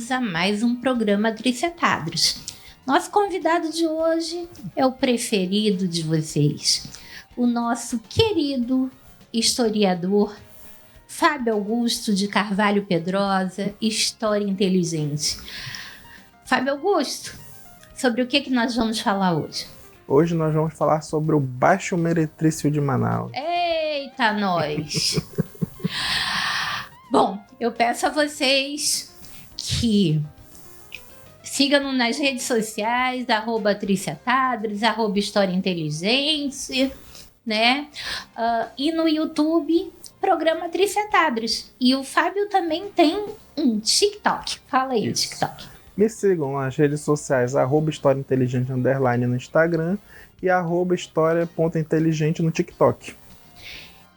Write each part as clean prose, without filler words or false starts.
bem-vindos a mais um programa Tricetados. Nosso convidado de hoje é o preferido de vocês, o nosso querido historiador Fábio Augusto de Carvalho Pedrosa, História Inteligente. Fábio Augusto, sobre o que nós vamos falar hoje? Hoje nós vamos falar sobre o Baixo Meretrício de Manaus. Eita, nós! Bom, eu peço a vocês que sigam-nos nas redes sociais, @Tricetados, @História Inteligente, né? E no YouTube, programa Tricetados. E o Fábio também tem um TikTok. Fala aí, Isso. TikTok. Me sigam nas redes sociais, @História Inteligente _ no Instagram e @História.inteligente no TikTok.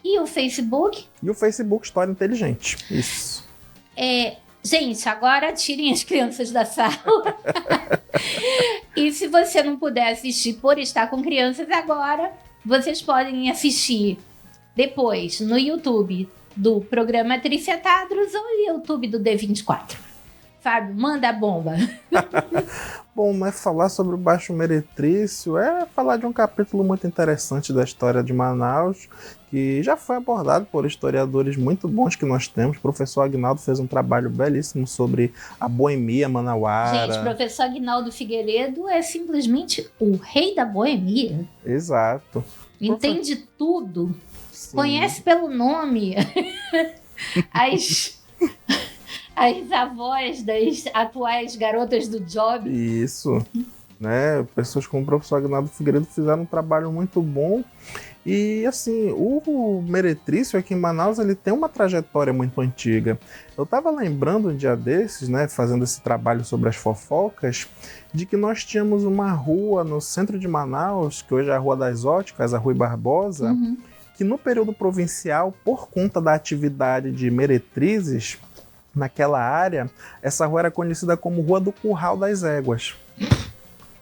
E o Facebook? E o Facebook História Inteligente. Isso. Gente, agora tirem as crianças da sala. E se você não puder assistir por estar com crianças agora, vocês podem assistir depois no YouTube do programa Tricetados ou no YouTube do D24. Fábio, manda a bomba. Bom, mas falar sobre o Baixo Meretrício é falar de um capítulo muito interessante da história de Manaus, que já foi abordado por historiadores muito bons que nós temos. O professor Aguinaldo fez um trabalho belíssimo sobre a boemia manauara. Gente, o professor Aguinaldo Figueiredo é simplesmente o rei da boemia. Exato. Entende tudo. Sim. Conhece pelo nome as avós das atuais garotas do Job. Isso, né? Pessoas como o professor Aguinaldo Figueiredo fizeram um trabalho muito bom. E assim, o Meretrício aqui em Manaus, ele tem uma trajetória muito antiga. Eu estava lembrando um dia desses, né, fazendo esse trabalho sobre as fofocas, de que nós tínhamos uma rua no centro de Manaus, que hoje é a Rua das Óticas, a Rui Barbosa, que no período provincial, por conta da atividade de meretrizes, naquela área, essa rua era conhecida como Rua do Curral das Éguas.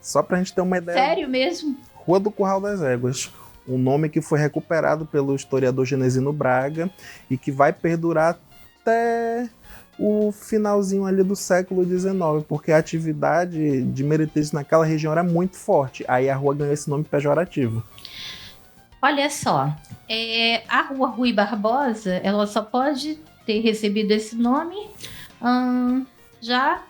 Só pra gente ter uma ideia. Sério mesmo? Rua do Curral das Éguas. Um nome que foi recuperado pelo historiador Genesino Braga e que vai perdurar até o finalzinho ali do século XIX, porque a atividade de meretrizes naquela região era muito forte. Aí a rua ganhou esse nome pejorativo. Olha só, a Rua Rui Barbosa, ela só pode ter recebido esse nome já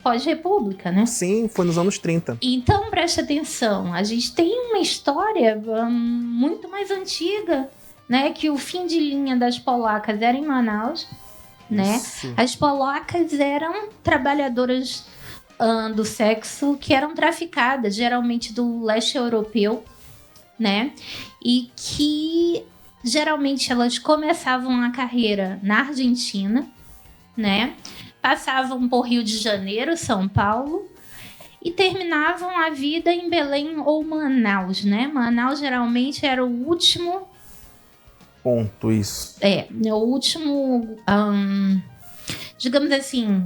pós-república, né? Sim, foi nos anos 30. Então, preste atenção, a gente tem uma história muito mais antiga, né? Que o fim de linha das polacas era em Manaus, né? Isso. As polacas eram trabalhadoras do sexo que eram traficadas, geralmente do leste europeu, né? E que geralmente elas começavam a carreira na Argentina, né? Passavam por Rio de Janeiro, São Paulo e terminavam a vida em Belém ou Manaus, né? Manaus geralmente era o último Ponto, isso. o último, digamos assim,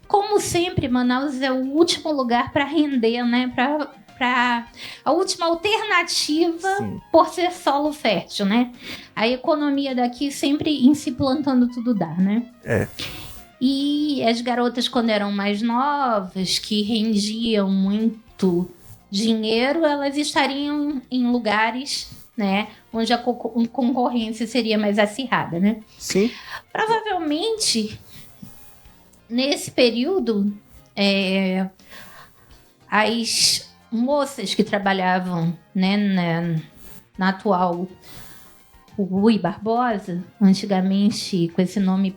como sempre, Manaus é o último lugar para render, né? Para a última alternativa. Sim. Por ser solo fértil, né? A economia daqui sempre em se plantando tudo dá, né? E as garotas, quando eram mais novas, que rendiam muito dinheiro, elas estariam em lugares, né, onde a concorrência seria mais acirrada, né? Sim. Provavelmente, nesse período, as moças que trabalhavam, né, na atual Rui Barbosa, antigamente com esse nome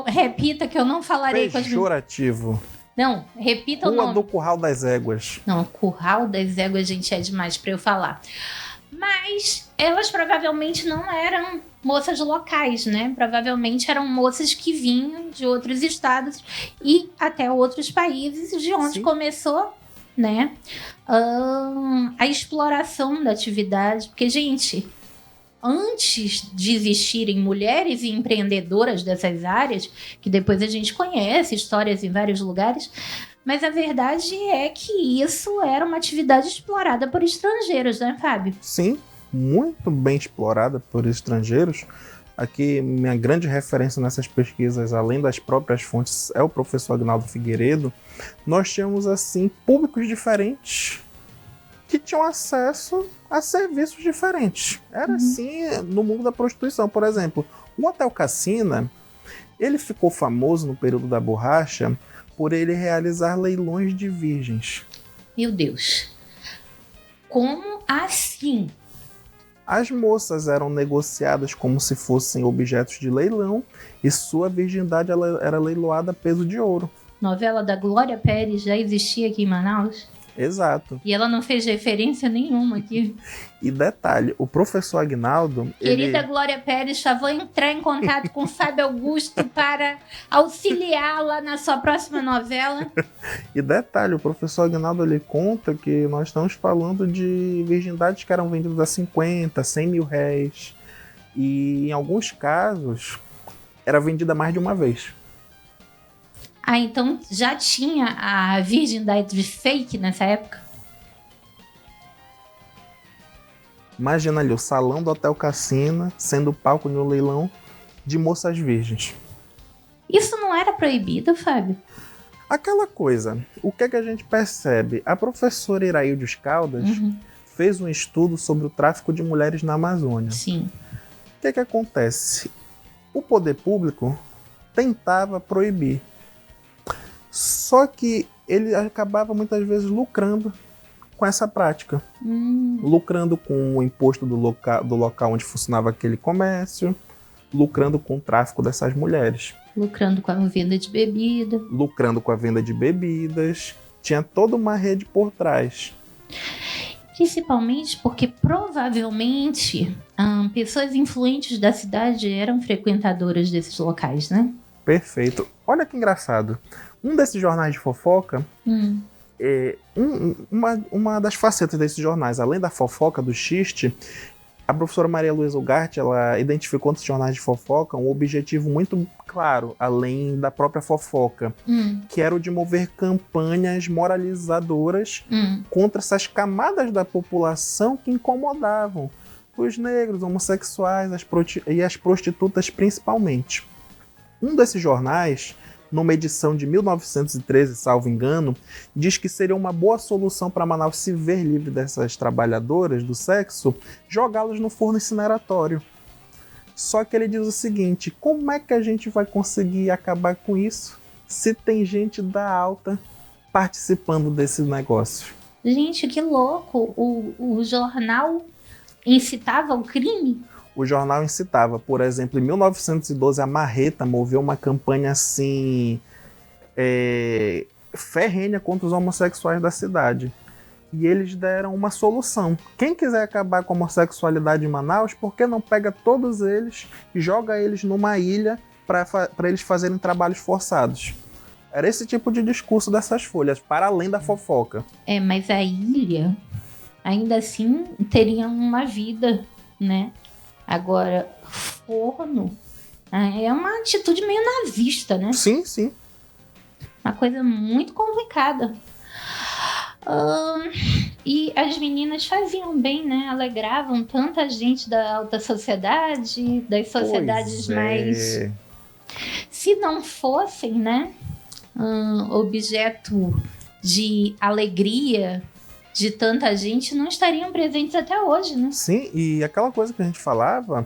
repita que eu não falarei com as... Pejorativo. Não, repita o Rua nome. do Curral das Éguas. Não, Curral das Éguas, gente, é demais para eu falar. Mas elas provavelmente não eram moças locais, né? Provavelmente eram moças que vinham de outros estados e até outros países, de onde Sim. começou, né, a exploração da atividade. Porque, gente, antes de existirem mulheres empreendedoras dessas áreas, que depois a gente conhece histórias em vários lugares, mas a verdade é que isso era uma atividade explorada por estrangeiros, né, Fábio? Sim, muito bem explorada por estrangeiros. aqui minha grande referência nessas pesquisas, além das próprias fontes, é o professor Agnaldo Figueiredo, nós tínhamos, assim, públicos diferentes que tinham acesso a serviços diferentes. Era assim no mundo da prostituição. Por exemplo, o Hotel Cassina, ele ficou famoso no período da borracha por ele realizar leilões de virgens. Meu Deus. Como assim? As moças eram negociadas como se fossem objetos de leilão e sua virgindade era leiloada a peso de ouro. Novela da Glória Pérez já existia aqui em Manaus? Exato. E ela não fez referência nenhuma aqui. E detalhe, o professor Agnaldo... Querida Glória Pérez, vou entrar em contato com o Fábio Augusto para auxiliá-la na sua próxima novela. E detalhe, o professor Agnaldo, ele conta que nós estamos falando de virgindades que eram vendidas a 50, 100 mil réis. E em alguns casos, era vendida mais de uma vez. Ah, então já tinha a virgindade fake nessa época? Imagina ali o salão do Hotel Cassina sendo palco de um leilão de moças virgens. Isso não era proibido, Fábio? Aquela coisa, o que é que a gente percebe? A professora Iraildes Caldas fez um estudo sobre o tráfico de mulheres na Amazônia. Sim. O que é que acontece? O poder público tentava proibir. Só que ele acabava muitas vezes lucrando com essa prática. Lucrando com o imposto do local onde funcionava aquele comércio, lucrando com o tráfico dessas mulheres. Lucrando com a venda de bebida. Lucrando com a venda de bebidas. Tinha toda uma rede por trás. Principalmente porque provavelmente pessoas influentes da cidade eram frequentadoras desses locais, né? Perfeito. Olha que engraçado. Um desses jornais de fofoca, uma das facetas desses jornais, além da fofoca, do xiste, a professora Maria Luísa Ugarte, ela identificou nesses jornais de fofoca um objetivo muito claro, além da própria fofoca, que era o de mover campanhas moralizadoras contra essas camadas da população que incomodavam os negros, homossexuais e as prostitutas principalmente. Um desses jornais, numa edição de 1913, salvo engano, diz que seria uma boa solução para Manaus se ver livre dessas trabalhadoras do sexo, jogá-las no forno incineratório. Só que ele diz o seguinte: como é que a gente vai conseguir acabar com isso se tem gente da alta participando desse negócio? Gente, que louco! O jornal incitava o crime? O jornal incitava. Por exemplo, em 1912, a Marreta moveu uma campanha assim ferrenha contra os homossexuais da cidade. E eles deram uma solução. Quem quiser acabar com a homossexualidade em Manaus, por que não pega todos eles e joga eles numa ilha para eles fazerem trabalhos forçados? Era esse tipo de discurso dessas folhas, para além da fofoca. Mas a ilha, ainda assim, teria uma vida, né? Agora, forno é uma atitude meio nazista, né? Sim, sim. Uma coisa muito complicada. E as meninas faziam bem, né? Alegravam tanta gente da alta sociedade, das sociedades mais... Se não fossem, né? Objeto de alegria de tanta gente, não estariam presentes até hoje, né? Sim, e aquela coisa que a gente falava,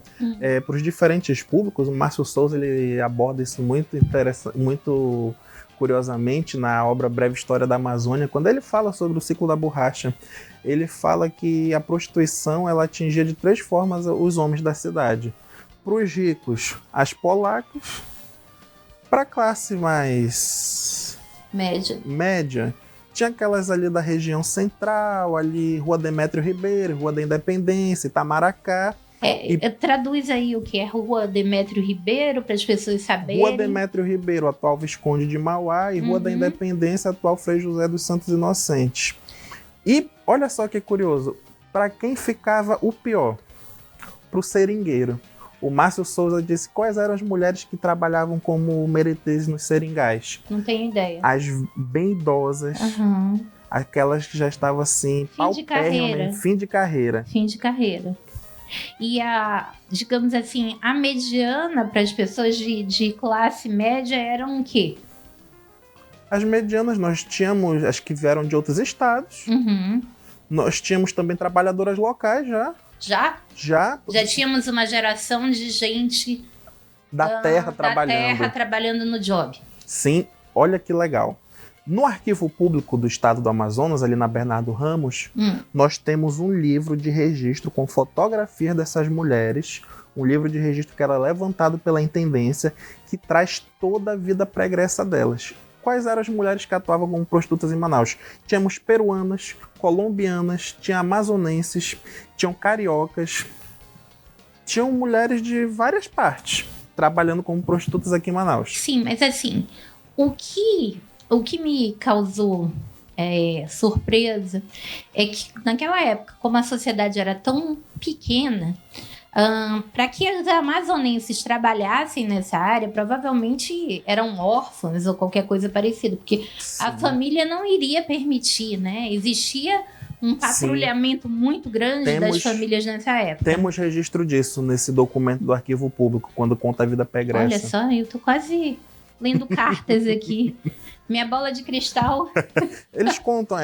para os diferentes públicos, o Márcio Souza ele aborda isso muito curiosamente na obra Breve História da Amazônia, quando ele fala sobre o ciclo da borracha. Ele fala que a prostituição ela atingia de 3 formas os homens da cidade. Para os ricos, as polacas. Para a classe mais... média, tinha aquelas ali da região central, ali Rua Demétrio Ribeiro, Rua da Independência, Itamaracá. Traduz aí o que é Rua Demétrio Ribeiro, para as pessoas saberem. Rua Demétrio Ribeiro, atual Visconde de Mauá, e Rua da Independência, atual Frei José dos Santos Inocentes. E olha só que curioso, para quem ficava o pior? Para o seringueiro. O Márcio Souza disse quais eram as mulheres que trabalhavam como meretrizes nos seringais. Não tenho ideia. As bem idosas, aquelas que já estavam assim, fim de carreira. Fim de carreira. Fim de carreira. E digamos assim, a mediana para as pessoas de classe média eram o quê? As medianas nós tínhamos, as que vieram de outros estados. Uhum. Nós tínhamos também trabalhadoras locais já. Já tínhamos uma geração de gente da terra trabalhando no job. Sim, olha que legal. No Arquivo Público do Estado do Amazonas, ali na Bernardo Ramos, nós temos um livro de registro com fotografias dessas mulheres, um livro de registro que era levantado pela intendência, que traz toda a vida pregressa delas. Quais eram as mulheres que atuavam como prostitutas em Manaus? Tínhamos peruanas, colombianas, tinha amazonenses, tinham cariocas, tinham mulheres de várias partes trabalhando como prostitutas aqui em Manaus. Sim, mas assim, o que me causou surpresa é que naquela época, como a sociedade era tão pequena, para que os amazonenses trabalhassem nessa área, provavelmente eram órfãos ou qualquer coisa parecida, porque Sim. a família não iria permitir, né? Existia um patrulhamento muito grande das famílias nessa época. Temos registro disso nesse documento do Arquivo Público, quando conta a vida pregressa. Olha só, eu tô quase lendo cartas aqui. Minha bola de cristal. Eles contam,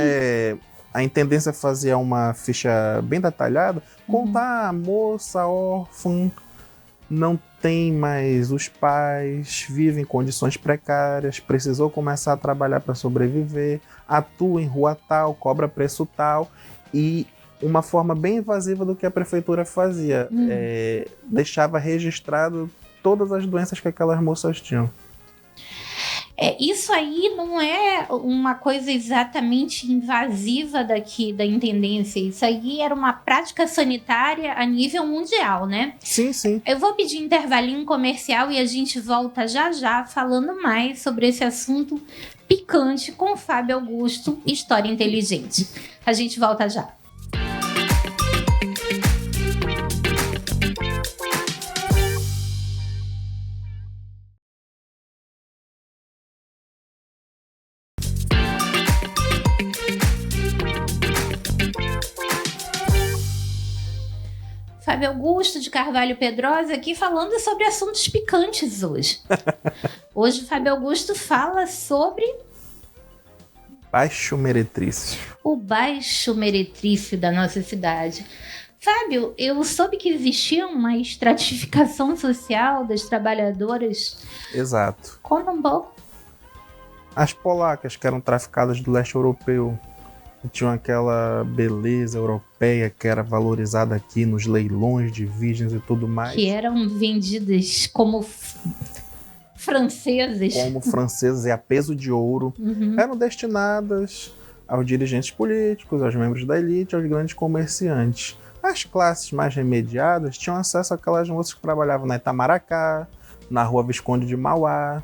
a intendência fazia uma ficha bem detalhada, contar a moça órfã, não tem mais os pais, vive em condições precárias, precisou começar a trabalhar para sobreviver, atua em rua tal, cobra preço tal, e uma forma bem invasiva do que a prefeitura fazia, deixava registrado todas as doenças que aquelas moças tinham. Isso aí não é uma coisa exatamente invasiva daqui da intendência. Isso aí era uma prática sanitária a nível mundial, né? Sim, sim. Eu vou pedir intervalinho comercial e a gente volta já já falando mais sobre esse assunto picante com Fábio Augusto, História Inteligente. A gente volta já. Fábio Augusto de Carvalho Pedrosa aqui falando sobre assuntos picantes hoje. Hoje o Fábio Augusto fala sobre... Baixo meretrício. O baixo meretrício da nossa cidade. Fábio, eu soube que existia uma estratificação social das trabalhadoras. Exato. Conta um pouco. As polacas, que eram traficadas do leste europeu, tinham aquela beleza europeia que era valorizada aqui nos leilões de virgens e tudo mais. Que eram vendidas como francesas. Como francesas e a peso de ouro. Eram destinadas aos dirigentes políticos, aos membros da elite, aos grandes comerciantes. As classes mais remediadas tinham acesso àquelas moças que trabalhavam na Itamaracá, na Rua Visconde de Mauá.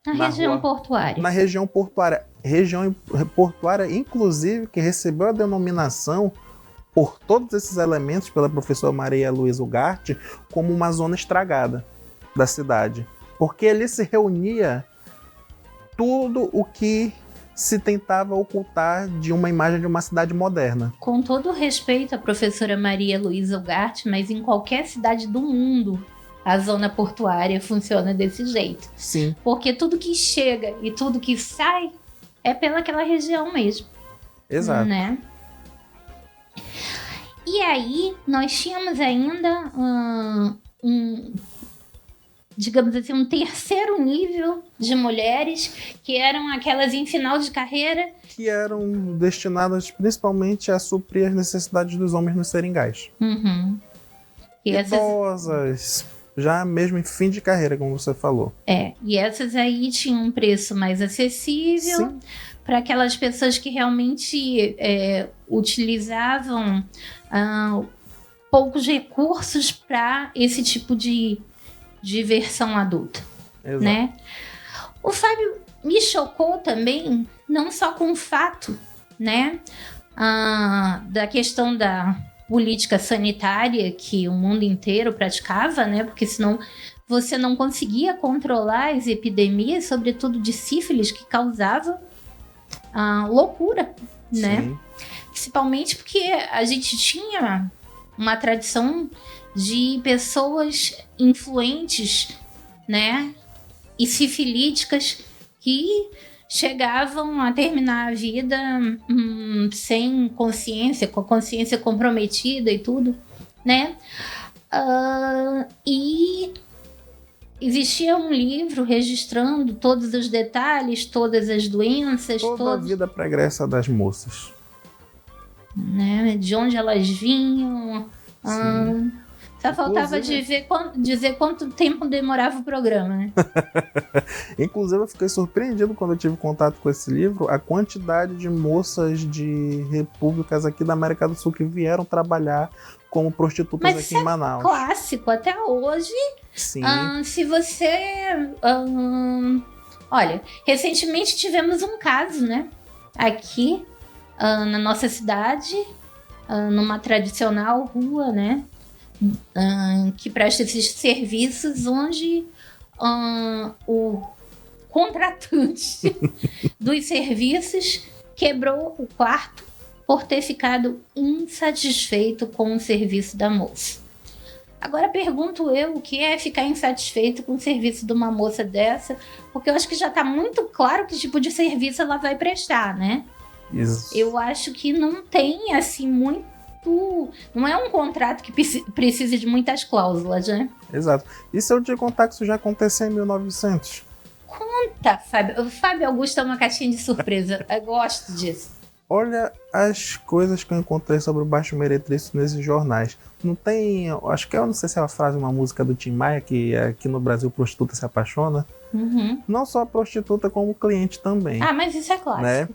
Na região portuária. Na região portuária. Região portuária, inclusive, que recebeu a denominação por todos esses elementos pela professora Maria Luísa Ugarte como uma zona estragada da cidade. Porque ali se reunia tudo o que se tentava ocultar de uma imagem de uma cidade moderna. Com todo respeito à professora Maria Luísa Ugarte, mas em qualquer cidade do mundo, a zona portuária funciona desse jeito. Sim. Porque tudo que chega e tudo que sai é pelaquela região mesmo. Exato. Né? E aí, nós tínhamos ainda digamos assim, um terceiro nível de mulheres que eram aquelas em final de carreira. Que eram destinadas principalmente a suprir as necessidades dos homens nos seringais. E idosas, já mesmo em fim de carreira, como você falou. E essas aí tinham um preço mais acessível para aquelas pessoas que realmente utilizavam poucos recursos para esse tipo de diversão adulta. Exato. Né? O Fábio me chocou também, não só com o fato, né, da questão da política sanitária que o mundo inteiro praticava, né, porque senão você não conseguia controlar as epidemias, sobretudo de sífilis, que causava loucura, né? Principalmente porque a gente tinha uma tradição de pessoas influentes, né, e sifilíticas que chegavam a terminar a vida sem consciência, com a consciência comprometida e tudo, né? E existia um livro registrando todos os detalhes, todas as doenças, Toda a vida pregressa das moças. Né? De onde elas vinham. Só faltava dizer quanto tempo demorava o programa, né? Inclusive, eu fiquei surpreendido quando eu tive contato com esse livro, a quantidade de moças de repúblicas aqui da América do Sul que vieram trabalhar como prostitutas Mas aqui em Manaus. Clássico, até hoje. Sim. Se você... olha, recentemente tivemos um caso, né? Aqui, na nossa cidade, numa tradicional rua, né? Que presta esses serviços, onde o contratante dos serviços quebrou o quarto por ter ficado insatisfeito com o serviço da moça. Agora pergunto eu o que é ficar insatisfeito com o serviço de uma moça dessa, porque eu acho que já está muito claro que tipo de serviço ela vai prestar, né? Isso. Eu acho que não tem assim muito. Não é um contrato que precisa de muitas cláusulas, né? Exato. E se eu te contar que isso já aconteceu em 1900? Conta, Fábio. O Fábio Augusto é uma caixinha de surpresa. Eu gosto disso. Olha as coisas que eu encontrei sobre o baixo meretrício nesses jornais. Não tem... Acho que eu não sei se é uma frase, uma música do Tim Maia, que aqui no Brasil prostituta se apaixona. Uhum. Não só a prostituta, como o cliente também. Mas isso é clássico. Né?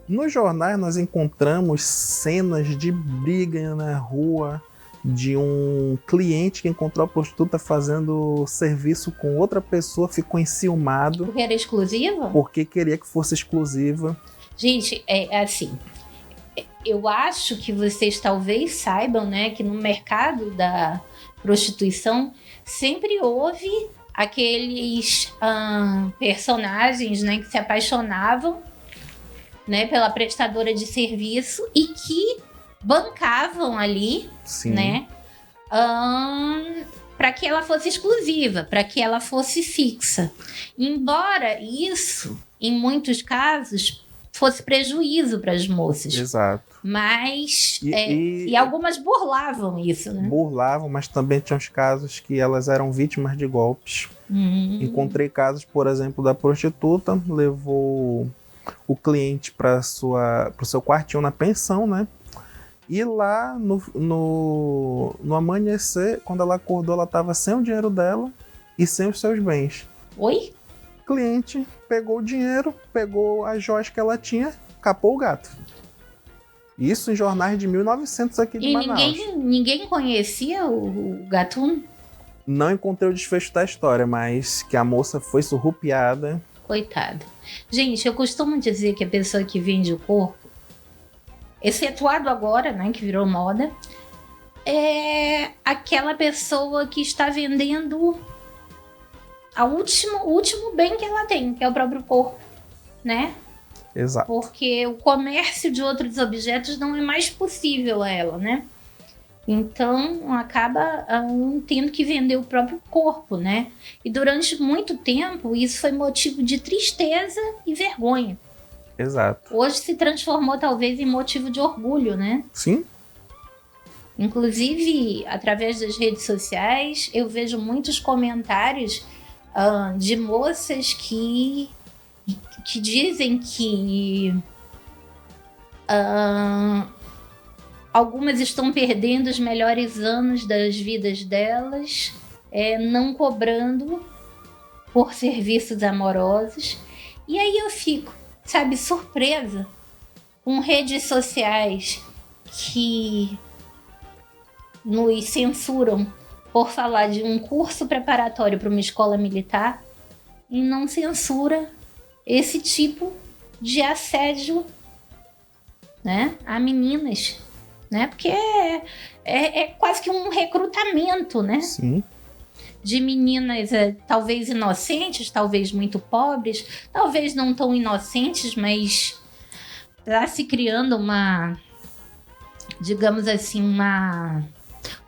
Nos jornais nós encontramos cenas de briga na rua, de um cliente que encontrou a prostituta fazendo serviço com outra pessoa, ficou enciumado. Porque era exclusiva? Porque queria que fosse exclusiva. Gente, é assim, eu acho que vocês talvez saibam, né, que no mercado da prostituição sempre houve aqueles personagens, né, que se apaixonavam, né, pela prestadora de serviço e que bancavam ali, Sim. né, para que ela fosse exclusiva, para que ela fosse fixa. Embora isso, em muitos casos, fosse prejuízo para as moças. Exato. Mas... E algumas burlavam isso, né? Burlavam, mas também tinha os casos que elas eram vítimas de golpes. Encontrei casos, por exemplo, da prostituta, levou o cliente para o seu quartinho na pensão, né? E lá no amanhecer, quando ela acordou, ela estava sem o dinheiro dela e sem os seus bens. Oi? O cliente pegou o dinheiro, pegou as joias que ela tinha, capou o gato. Isso em jornais de 1900 aqui de Manaus. E ninguém conhecia o gatuno? Não encontrei o desfecho da história, mas que a moça foi surrupiada. Coitada. Gente, eu costumo dizer que a pessoa que vende o corpo, excetuado agora, né, que virou moda, é aquela pessoa que está vendendo o último bem que ela tem, que é o próprio corpo, né? Exato. Porque o comércio de outros objetos não é mais possível a ela, né? Então, acaba tendo que vender o próprio corpo, né? E durante muito tempo, isso foi motivo de tristeza e vergonha. Exato. Hoje se transformou, talvez, em motivo de orgulho, né? Sim. Inclusive, através das redes sociais, eu vejo muitos comentários de moças que dizem que algumas estão perdendo os melhores anos das vidas delas, não cobrando por serviços amorosos. E aí eu fico, sabe, surpresa com redes sociais que nos censuram por falar de um curso preparatório para uma escola militar e não censura esse tipo de assédio, né, a meninas, né? Porque é quase que um recrutamento, né? Sim. De meninas talvez inocentes, talvez muito pobres, talvez não tão inocentes, mas está se criando uma, digamos assim,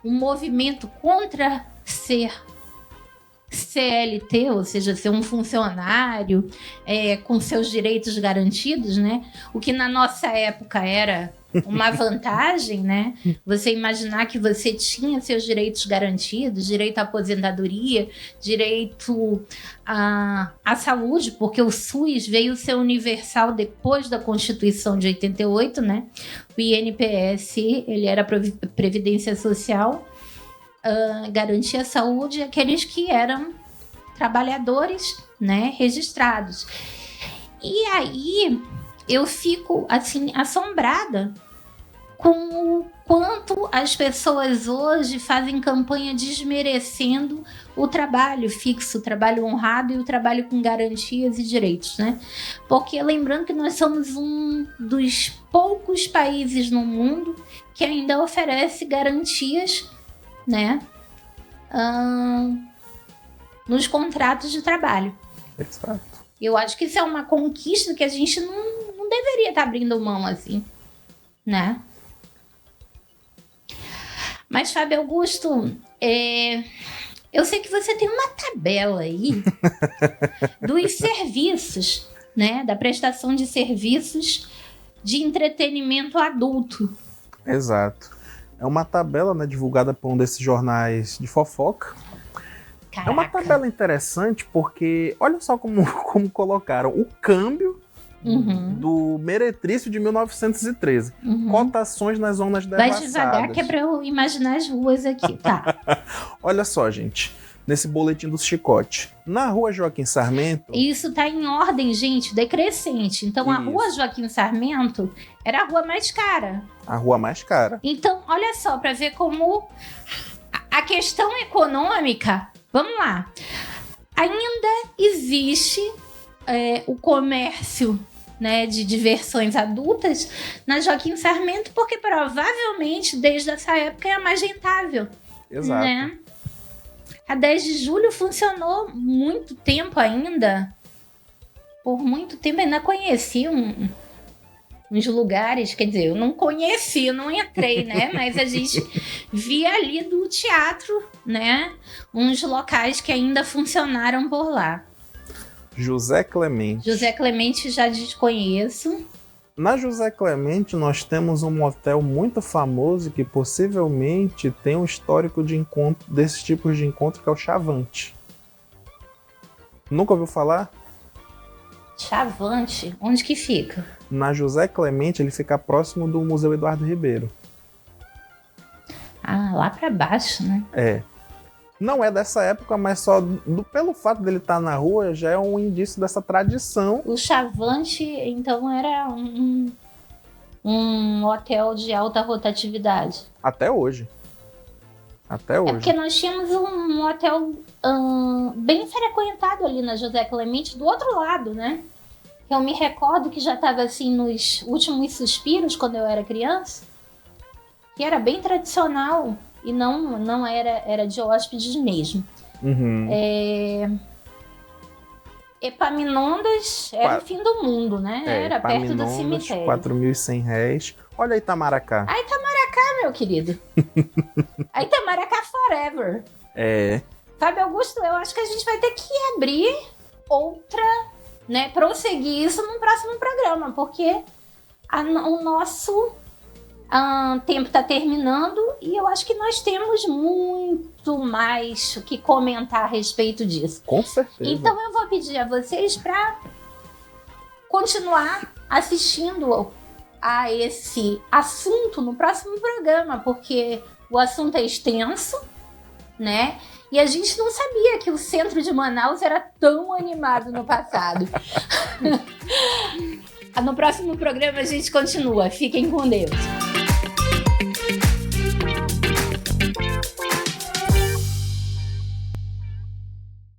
um movimento contra ser CLT, ou seja, ser um funcionário com seus direitos garantidos, né? O que na nossa época era uma vantagem, né? Você imaginar que você tinha seus direitos garantidos, direito à aposentadoria, direito à saúde, porque o SUS veio ser universal depois da Constituição de 88, né? O INPS, ele era Previdência Social, garantia a saúde àqueles que eram trabalhadores, né, registrados. E aí eu fico assim assombrada com o quanto as pessoas hoje fazem campanha desmerecendo o trabalho fixo, o trabalho honrado e o trabalho com garantias e direitos, né? Porque lembrando que nós somos um dos poucos países no mundo que ainda oferece garantias, né, nos contratos de trabalho. Exato. Eu acho que isso é uma conquista que a gente não deveria estar abrindo mão assim, né? Mas, Fábio Augusto, eu sei que você tem uma tabela aí dos serviços, né? Da prestação de serviços de entretenimento adulto. Exato. É uma tabela, né, divulgada por um desses jornais de fofoca. Caraca. É uma tabela interessante porque, olha só como colocaram o câmbio do Meretrício de 1913. Cotações nas zonas devassadas. Vai devagar que é pra eu imaginar as ruas aqui, tá? Olha só, gente. Nesse boletim do Chicote. Na rua Joaquim Sarmento... Isso tá em ordem, gente, decrescente. Então, a rua Joaquim Sarmento era a rua mais cara. A rua mais cara. Então, olha só, para ver como a questão econômica... Vamos lá. Ainda existe o comércio, né, de diversões adultas na Joaquim Sarmento, porque provavelmente, desde essa época, é mais rentável. Exato. Né? A 10 de julho funcionou muito tempo ainda. Por muito tempo ainda conheci uns lugares, quer dizer, eu não conheci, eu não entrei, né? Mas a gente via ali do teatro, né? Uns locais que ainda funcionaram por lá. José Clemente. José Clemente já desconheço. Na José Clemente nós temos um motel muito famoso que possivelmente tem um histórico de encontro, desses tipos de encontro, que é o Chavante. Nunca ouviu falar? Chavante? Onde que fica? Na José Clemente, ele fica próximo do Museu Eduardo Ribeiro. Ah, lá pra baixo, né? É. Não é dessa época, mas só pelo fato dele estar na rua já é um indício dessa tradição. O Chavante, então, era um hotel de alta rotatividade. Até hoje. Até hoje. É porque nós tínhamos um hotel bem frequentado ali na José Clemente, do outro lado, né? Eu me recordo que já estava assim nos últimos suspiros quando eu era criança, que era bem tradicional e não era de hóspedes mesmo. Epaminondas era o fim do mundo, né? Era perto do cemitério. R$4.100. Olha a Itamaracá. A Itamaracá, meu querido. A Itamaracá forever. É. Fábio Augusto, eu acho que a gente vai ter que abrir outra, né? Prosseguir isso num próximo programa, porque o nosso tempo está terminando e eu acho que nós temos muito mais o que comentar a respeito disso. Com certeza. Então eu vou pedir a vocês para continuar assistindo a esse assunto no próximo programa, porque o assunto é extenso, né? E a gente não sabia que o centro de Manaus era tão animado no passado. No próximo programa a gente continua. Fiquem com Deus.